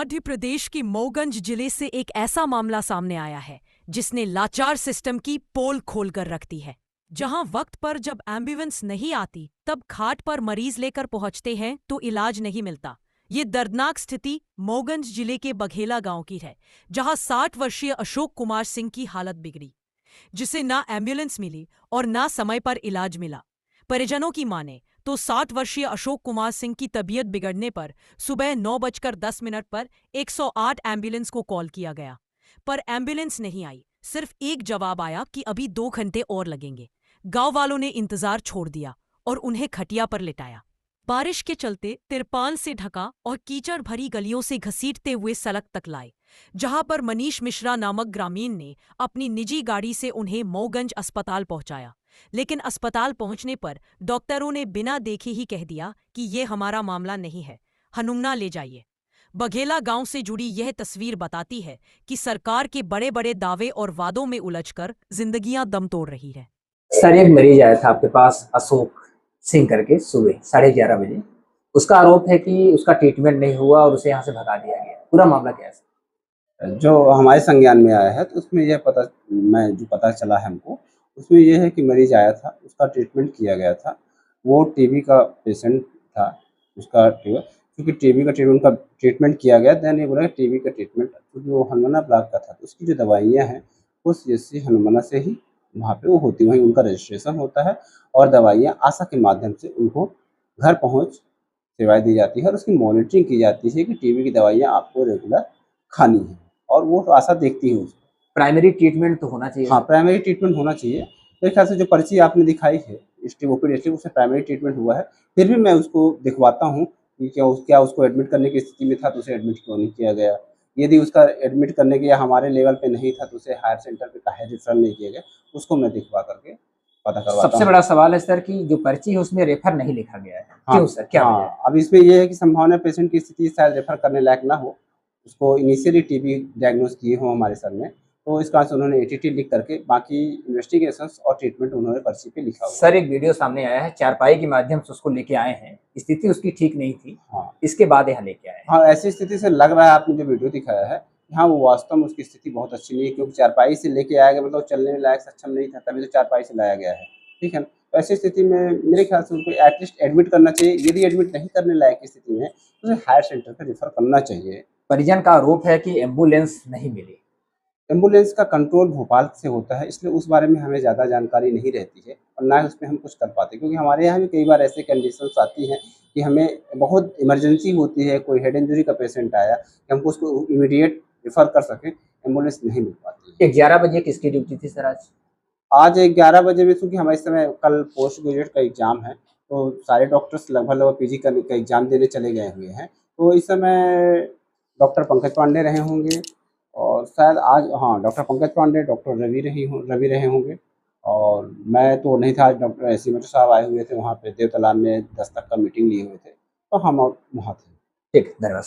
मध्य प्रदेश के मऊगंज जिले से एक ऐसा मामला सामने आया है जिसने लाचार सिस्टम की पोल खोलकर रख दी है। जहां वक्त पर जब एम्बुलेंस नहीं आती तब खाट पर मरीज लेकर पहुंचते हैं तो इलाज नहीं मिलता। ये दर्दनाक स्थिति मऊगंज जिले के बघेला गांव की है, जहां 60 वर्षीय अशोक कुमार सिंह की हालत बिगड़ी, जिसे ना एम्बुलेंस मिली और ना समय पर इलाज मिला। परिजनों की माने तो 60 वर्षीय अशोक कुमार सिंह की तबीयत बिगड़ने पर सुबह 9:10 पर 108 एम्बुलेंस को कॉल किया गया, पर एम्बुलेंस नहीं आई। सिर्फ एक जवाब आया कि अभी 2 घंटे और लगेंगे। गांव वालों ने इंतजार छोड़ दिया और उन्हें खटिया पर लिटाया। बारिश के चलते तिरपाल से ढका और कीचड़ भरी गलियों से घसीटते हुए सड़क तक लाए, जहां पर मनीष मिश्रा नामक ग्रामीण ने अपनी निजी गाड़ी से उन्हें मऊगंज अस्पताल पहुंचाया। लेकिन अस्पताल पहुंचने पर डॉक्टरों ने बिना देखे ही कह दिया कि ये हमारा मामला नहीं है, हनुमना ले जाइए। बघेला गांव से जुड़ी यह तस्वीर बताती है कि सरकार के बड़े बड़े दावे और वादों में उलझकर जिंदगियां दम तोड़ रही है। सर, एक मरीज आया था आपके पास, अशोक सिंह करके, सुबह 11:30 बजे। उसका आरोप है कि उसका ट्रीटमेंट नहीं हुआ और उसे यहाँ से भगा दिया गया। पूरा मामला क्या है सर? जो हमारे संज्ञान में आया है तो उसमें यह पता चला है हमको, उसमें यह है कि मरीज आया था, उसका ट्रीटमेंट किया गया था। वो टीबी का पेशेंट था। उसका क्योंकि टीबी का ट्रीटमेंट किया गया, देन ये बोला टीबी का ट्रीटमेंट, क्योंकि वो हनुमाना ब्लॉक का था तो उसकी जो दवाइयाँ हैं वो सीएससी हनुमाना से ही वहाँ पे वो होती, वहीं उनका रजिस्ट्रेशन होता है और दवाइयाँ आशा के माध्यम से उनको घर पहुँच सेवाएँ दी जाती है और उसकी मॉनिटरिंग की जाती है कि टीबी की दवाइयाँ आपको रेगुलर खानी है और वो तो आशा देखती है उसको। प्राइमरी ट्रीटमेंट तो होना चाहिए। हाँ, प्राइमरी ट्रीटमेंट होना चाहिए। मेरे ख्याल से जो पर्ची आपने दिखाई है उसमें प्राइमरी ट्रीटमेंट हुआ है। फिर भी मैं उसको दिखवाता हूँ कि क्या उसको एडमिट करने की स्थिति में था तो उसे एडमिट क्यों नहीं किया गया। यदि उसका एडमिट करने के या हमारे लेवल पे नहीं था तो उसे हायर सेंटर पे काहे रेफर नहीं किया गया, उसको मैं दिखवा करके पता करवाता हूँ। सबसे बड़ा सवाल है सर कि जो पर्ची है उसमें रेफर नहीं लिखा गया है। क्यों सर, क्या वजह है? अब इसमें ये है कि संभावना पेशेंट की स्थिति शायद रेफर करने लायक ना हो, उसको इनिशियली टीबी डायग्नोज किए हों हमारे सर ने, तो इस कारण से उन्होंने एटीटी लिख करके बाकी इन्वेस्टिगेशंस और ट्रीटमेंट उन्होंने पर्ची पे लिखा हुआ। सर, एक वीडियो सामने आया है, चारपाई के माध्यम से उसको लेके आए हैं, स्थिति उसकी ठीक नहीं थी। हाँ, इसके बाद यहाँ लेके आए हैं। हाँ, ऐसी स्थिति से लग रहा है, आपने जो वीडियो दिखाया है, हाँ, वो वास्तव में उसकी स्थिति बहुत अच्छी नहीं है, क्योंकि चारपाई से लेके आया गया, मतलब चलने में लायक सक्षम नहीं था, तभी तो चारपाई से लाया गया है, ठीक है ना। तो ऐसी स्थिति में मेरे ख्याल से उनको एटलीस्ट एडमिट करना चाहिए। यदि एडमिट नहीं करने लायक की स्थिति में तो उसे हायर सेंटर पर रेफर करना चाहिए। परिजन का आरोप है कि एम्बुलेंस नहीं मिली। एम्बुलेंस का कंट्रोल भोपाल से होता है, इसलिए उस बारे में हमें ज़्यादा जानकारी नहीं रहती है और ना ही उसमें हम कुछ कर पाते, क्योंकि हमारे यहाँ भी कई बार ऐसे कंडीशंस आती हैं कि हमें बहुत इमरजेंसी होती है, कोई हेड इंजरी का पेशेंट आया कि हमको उसको इमीडिएट रेफर कर सकें, एम्बुलेंस नहीं मिल पाती है। 11 बजे किसकी ड्यूटी थी सर आज? आज 11 बजे में, चूँकि हमारे समय कल पोस्ट ग्रेजुएट का एग्ज़ाम है, तो सारे डॉक्टर्स लगभग पीजी का एग्ज़ाम देने चले गए हुए हैं। तो इस समय डॉक्टर पंकज पांडे रहे होंगे और शायद आज, हाँ, डॉक्टर पंकज पांडे, डॉक्टर रवि रहे होंगे और मैं तो नहीं था। आज डॉक्टर एसीमेटर साहब आए हुए थे वहाँ पे देवतालाब में 10 तक का मीटिंग लिए हुए थे, तो हम और वहाँ थे। ठीक, धन्यवाद।